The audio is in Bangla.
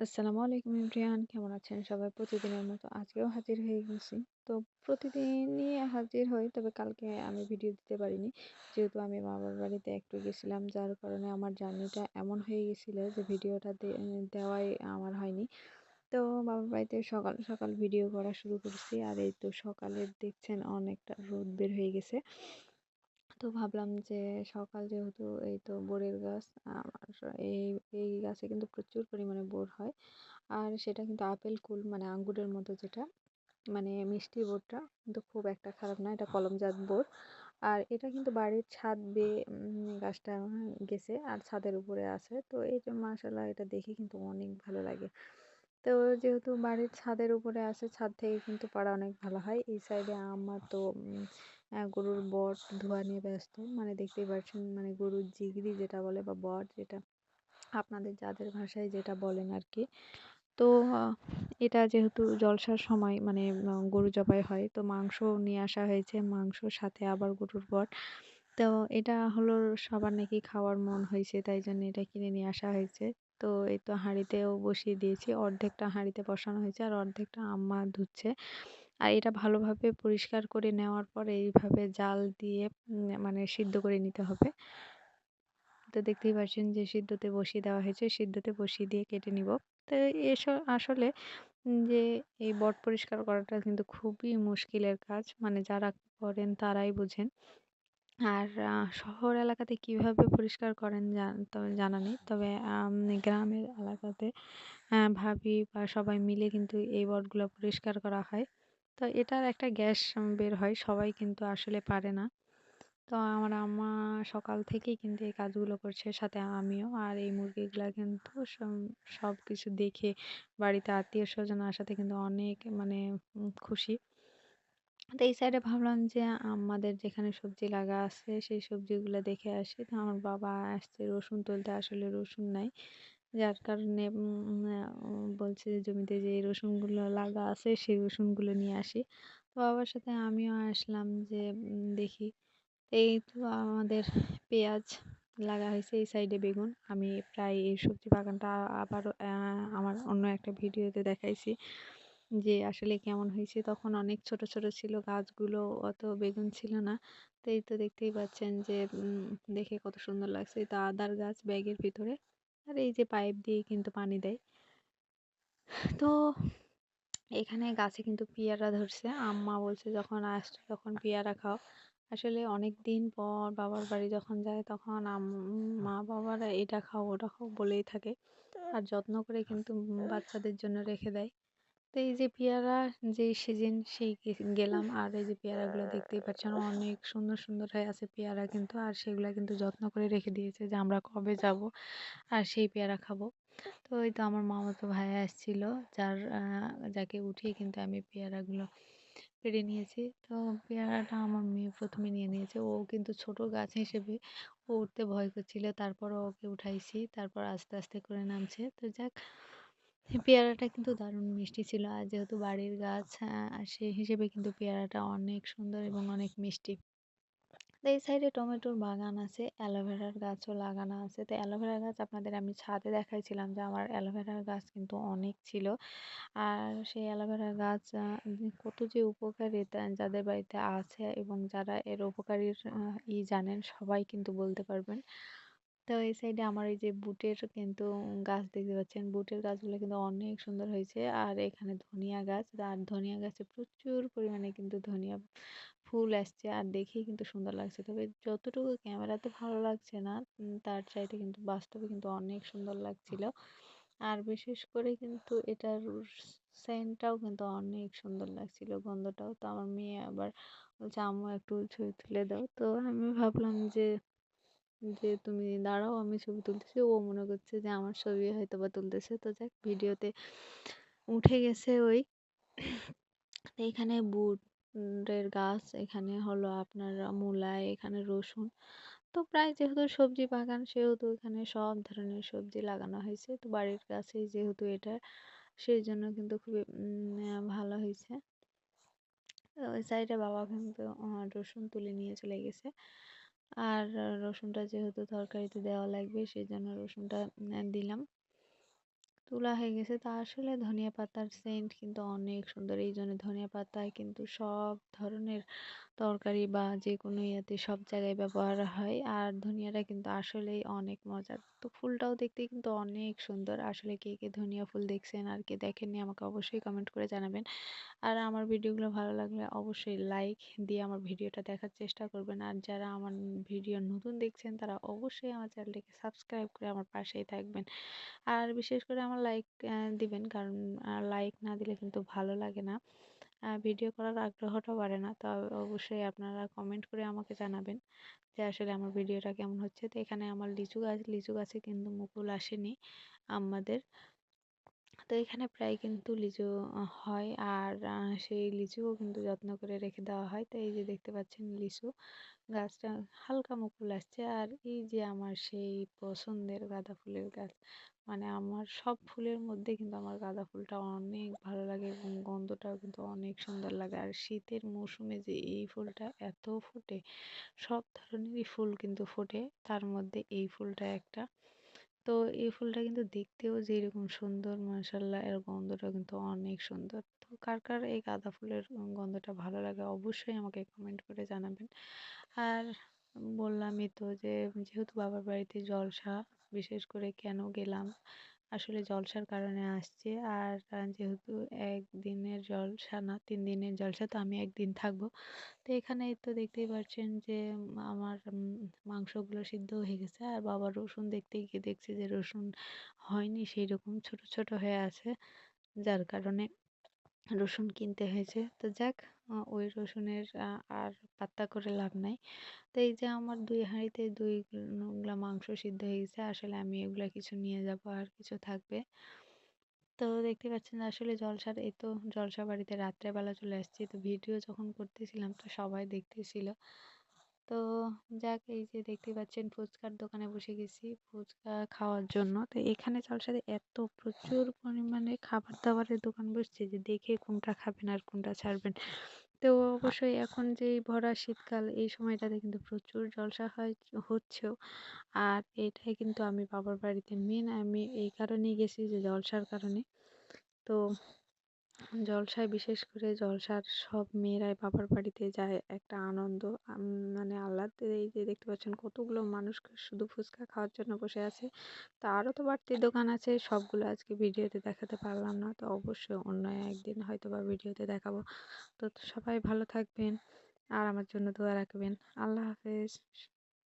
আসসালামু আলাইকুম এভরিওয়ান, কেমন আছেন সবাই? প্রতিদিনের মতো আজকেও হাজির হয়ে গেছি। তো প্রতিদিনই হাজির হই, তবে কালকে আমি ভিডিও দিতে পারিনি, যেহেতু আমি মামার বাড়িতে একটু গেছিলাম, যার কারণে আমার জার্নিটা এমন হয়ে গেছিলো যে ভিডিওটা দেওয়াই আমার হয়নি। তো মামার বাড়িতে সকাল সকাল ভিডিও করা শুরু করছি, আর এই তো সকালে দেখছেন অনেকটা রোদ বের হয়ে গেছে। তো ভাবলাম যে সকাল যেহেতু, এই তো বোরের গাছ, আমার এই এই গাছে কিন্তু প্রচুর পরিমাণে বোর হয়। আর সেটা কিন্তু আপেল কুল, মানে আঙ্গুরের মতো, যেটা মানে মিষ্টি বোরটা কিন্তু খুব একটা খারাপ না, এটা কলমজাত বোর। আর এটা কিন্তু বাড়ির ছাদ বেয়ে গাছটা গেছে আর ছাদের উপরে আছে, তো এই যে মাশাল্লাহ, এটা দেখে কিন্তু অনেক ভালো লাগে। তো যেহেতু বাড়ির ছাদের উপরে আছে, ছাদ থেকে কিন্তু পাড়া অনেক ভালো হয়। এই সাইডে আমার তো গরুর বট ধোয়া নিয়ে ব্যস্ত, মানে দেখতেই পাচ্ছেন, মানে গরুর জিগরি যেটা বলে, বা বট যেটা আপনাদের যাদের ভাষায় যেটা বলেন আর কি। তো এটা যেহেতু জলসার সময়, মানে গরু জবাই হয়, তো মাংস নিয়ে আসা হয়েছে, মাংসর সাথে আবার গরুর বট। তো এটা হলো সবার নাকি খাওয়ার মন হয়েছে, তাই জন্য এটা কিনে নিয়ে আসা হয়েছে। তো এই তো হাঁড়িতেও বসিয়ে দিয়েছি, অর্ধেকটা হাঁড়িতে বসানো হয়েছে আর অর্ধেকটা আম্মা ধুচ্ছে। আর এটা ভালোভাবে পরিষ্কার করে নেওয়ার পরে এইভাবে জাল দিয়ে মানে সিদ্ধ করে নিতে হবে। তো দেখতেই পাচ্ছেন যে সিদ্ধতে বসিয়ে দেওয়া হয়েছে, সিদ্ধতে বসিয়ে দিয়ে কেটে নিব। তো এসব আসলে যে এই বট পরিষ্কার করাটা কিন্তু খুবই মুশকিলের কাজ, মানে যারা করেন তারাই বোঝেন। আর শহর এলাকাতে কিভাবে পরিষ্কার করেন তবে জানা নেই, তবে গ্রামের এলাকাতে ভাবি বা সবাই মিলে কিন্তু এই বটগুলো পরিষ্কার করা হয়। তো এটার একটা গ্যাস বের হয়, সবাই কিন্তু আসলে পারে না। তো আমার আম্মা সকাল থেকেই কিন্তু এই কাজগুলো করছে, সাথে আমিও। আর এই মুরগিগুলা কিন্তু সব কিছু দেখে বাড়িতে আত্মীয় স্বজন আসাতে কিন্তু অনেক মানে খুশি। তো এই সাইডে ভাবলাম যে আমাদের যেখানে সবজি লাগা আছে সেই সবজিগুলো দেখে আসি। তো আমার বাবা আসছে রসুন তুলতে, আসলে রসুন নাই, যার কারণে বলছে যে জমিতে যে এই রসুনগুলো লাগা আছে সেই রসুনগুলো নিয়ে আসি। তো বাবার সাথে আমিও আসলাম যে দেখি। এই তো আমাদের পেঁয়াজ লাগা হয়েছে, এই সাইডে বেগুন। আমি প্রায় এই সবজি বাগানটা আবারও আমার অন্য একটা ভিডিওতে দেখাইছি যে আসলে কেমন হয়েছে। তখন অনেক ছোট ছোট ছিল গাছগুলো, অত বেগুন ছিল না। তো এই তো দেখতেই পাচ্ছেন যে দেখে কত সুন্দর লাগছে। এই তো আদার গাছ ব্যাগের ভিতরে, আর এই যে পাইপ দিয়ে কিন্তু পানি দেয়। তো এখানে গাছে কিন্তু পেয়ারা ধরছে, আম্মা বলছে যখন আসছো তখন পেয়ারা খাও। আসলে অনেক দিন পর বাবার বাড়ি যখন যায় তখন মা বাবারা এটা খাও ওটা খাও বলেই থাকে, আর যত্ন করে কিন্তু বাচ্চাদের জন্য রেখে দেয়। তো এই যে পেয়ারা, যে সিজন সেই গেলাম, আর এই যে পেয়ারাগুলো দেখতেই পাচ্ছেন অনেক সুন্দর সুন্দর হয়ে আছে পেয়ারা কিন্তু, আর সেগুলা কিন্তু যত্ন করে রেখে দিয়েছে যে আমরা কবে যাব আর সেই পেয়ারা খাবো। তো ওই তো আমার মামাতো ভাই আসছিল, যাকে উঠিয়ে কিন্তু আমি পেয়ারাগুলো পেড়ে নিয়েছি। তো পেয়ারাটা আমার মেয়ে প্রথমে নিয়ে নিয়েছে, ও কিন্তু ছোট গাছ হিসেবে ও উঠতে ভয় করছিল, তারপর ওকে উঠাইছি, তারপর আস্তে আস্তে করে নামছে। তো যাক, পেয়ারাটা কিন্তু দারুণ মিষ্টি ছিল, আর যেহেতু বাড়ির গাছ সেই হিসেবে কিন্তু পেয়ারাটা অনেক সুন্দর এবং অনেক মিষ্টি। তো এই সাইডে টমেটোর বাগান আছে, অ্যালোভেরার গাছও লাগানো আছে। তো অ্যালোভেরা গাছ আপনাদের আমি ছাদে দেখাইছিলাম যে আমার অ্যালোভেরার গাছ কিন্তু অনেক ছিল। আর সেই অ্যালোভেরা গাছ কত যে উপকারী তা যাদের বাড়িতে আছে এবং যারা এর উপকারীর জানেন, সবাই কিন্তু বলতে পারবেন। তো এই সাইডে আমার এই যে বুটের কিন্তু গাছ দেখতে পাচ্ছেন, বুটের গাছগুলো কিন্তু অনেক সুন্দর হয়েছে। আর এখানে ধনিয়া গাছ, আর ধনিয়া গাছে প্রচুর পরিমাণে কিন্তু ধনিয়া ফুল আসছে, আর দেখেই কিন্তু সুন্দর লাগছে। তবে যতটুকু ক্যামেরাতে ভালো লাগছে না, তার চাইতে কিন্তু বাস্তবে কিন্তু অনেক সুন্দর লাগছিল। আর বিশেষ করে কিন্তু এটার সেন্টটাও কিন্তু অনেক সুন্দর লাগছিল, গন্ধটাও। তো আমার মেয়ে আবার বলছে আম্মু একটু ছবি তুলে দাও। তো আমি ভাবলাম যে যে তুমি দাঁড়াও, আমি ছবি তুলতেছি। ও মনে করছে যে আমার ছবি হয়তোবা তুলতেছে। তো যাক, ভিডিওতে উঠে গেছে ওই। তো এখানে বুটের গাছ, এখানে হলো আপনার মূলা, এখানে রসুন। তো প্রায় যেহেতু সবজি বাগান, সেহেতু এখানে সব ধরনের সবজি লাগানো হয়েছে। তো বাড়ির কাছেই যেহেতু এটা, সেই জন্য কিন্তু খুবই ভালো হয়েছে। তো ওই সাইডে বাবা কিন্তু রসুন তুলে নিয়ে চলে গেছে। আর রসুনটা যেহেতু তরকারিতে দেওয়া লাগবে, সেই জন্য রসুনটা দিলাম। তোলা হয়ে গেছে। তো আসলে ধনিয়া পাতার সেন্ট কিন্তু অনেক সুন্দর। এইজন্য ধনিয়া পাতায় কিন্তু সব ধরনের তরকারি বা যেকোনো ইয়েতে সব জায়গায় ব্যবহার হয়। আর ধনিয়াটা কিন্তু আসলেই অনেক মজার। তো ফুলটাও দেখতে কিন্তু অনেক সুন্দর। আসলে কে, কে ধনিয়া ফুল দেখছেন আর কে দেখেননি আমাকে অবশ্যই কমেন্ট করে জানাবেন। আর আমার ভিডিওগুলো ভালো লাগলে অবশ্যই লাইক দিয়ে আমার ভিডিওটা দেখার চেষ্টা করবেন। আর যারা আমার ভিডিও নতুন দেখছেন তারা অবশ্যই আমার চ্যানেলটিকে সাবস্ক্রাইব করে আমার পাশেই থাকবেন। আর বিশেষ করে আমার লাইক দিবেন, কারণ লাইক না দিলে কিন্তু ভালো লাগে না। ভিডিও করার আগ্রহটাও বাড়ে না। তো অবশ্যই আপনারা কমেন্ট করে আমাকে জানাবেন যে আসলে আমার ভিডিওটা কেমন হচ্ছে। তো এখানে আমার লিচু গাছে কিন্তু মুকুল আসেনি আমাদের। তো এখানে প্রায় কিন্তু লিচু হয়। আর সেই লিচুও কিন্তু যত্ন করে রেখে দেওয়া হয়। তো এই যে দেখতে পাচ্ছেন লিচু গাছটা হালকা মুকুল আসছে। আর এই যে আমার সেই পছন্দের গাঁদা ফুলের গাছ, মানে আমার সব ফুলের মধ্যে কিন্তু আমার গাঁদা ফুলটা অনেক ভালো লাগে এবং গন্ধটাও কিন্তু অনেক সুন্দর লাগে। আর শীতের মৌসুমে যে এই ফুলটা এত ফোটে, সব ধরনেরই ফুল কিন্তু ফোটে, তার মধ্যে এই ফুলটা একটা। তো এই ফুলটা কিন্তু দেখতেও যেরকম সুন্দর, মাশাআল্লাহ, এর গন্ধটা কিন্তু অনেক সুন্দর। তো কার কার এই গাঁদা ফুলের গন্ধটা ভালো লাগে অবশ্যই আমাকে কমেন্ট করে জানাবেন। আর বললামই তো যে যেহেতু বাবার বাড়িতে জলসা, বিশেষ করে কেন গেলাম, আসলে জলসার কারণে আসছে। আর যেহেতু একদিনের জলসা না, 3 দিনের জলসা, তো আমি একদিন থাকবো। তো এখানে তো দেখতেই পাচ্ছেন যে আমার মাংসগুলো সিদ্ধ হয়ে গেছে। আর বাবা রসুন দেখতে গিয়ে দেখছি যে রসুন হয়নি, সেই রকম ছোট ছোট হয়ে আছে, যার কারণে রসুন কিনতে হয়েছে। তো যাক, ওই রসুনের আর পাত্তা করে লাভ নাই। তো এই যে আমার 2 হাঁড়িতে 2 গুলা মাংস সিদ্ধ হয়ে গেছে। আসলে আমি এগুলা কিছু নিয়ে যাব আর কিছু থাকবে। তো দেখতে পাচ্ছেন আসলে জলসার, এই তো জলসা বাড়িতে রাত্রেবেলা চলে আসছি। তো ভিডিও যখন করতেছিলাম তো সবাই দেখতেছিল। তো যাক, এই যে দেখতে পাচ্ছেন ফুচকার দোকানে বসে গেছি ফুচকা খাওয়ার জন্য। তো এখানে জলসাতে এত প্রচুর পরিমাণে খাবার দাবারের দোকান বসছে যে দেখে কোনটা খাবেন আর কোনটা ছাড়বেন। তো অবশ্যই এখন যেই ভরা শীতকাল, এই সময়টাতে কিন্তু প্রচুর জলসা হয়, হচ্ছেও। আর এটাই কিন্তু আমি বাবার বাড়িতে মেন আমি এই কারণেই গেছি যে জলসার কারণে। তো জলসায়, বিশেষ করে জলসার সব মেয়েরাই বাবার বাড়িতে যায় একটা আনন্দ, মানে আহ্লাদ। এই যে দেখতে পাচ্ছেন কতগুলো মানুষ শুধু ফুচকা খাওয়ার জন্য বসে আছে। তো আরও তো বাড়তি দোকান আছে, সবগুলো আজকে ভিডিওতে দেখাতে পারলাম না। তো অবশ্যই অন্য একদিন হয়তো বা ভিডিওতে দেখাবো। তো সবাই ভালো থাকবেন আর আমার জন্য দোয়া রাখবেন। আল্লাহ হাফেজ।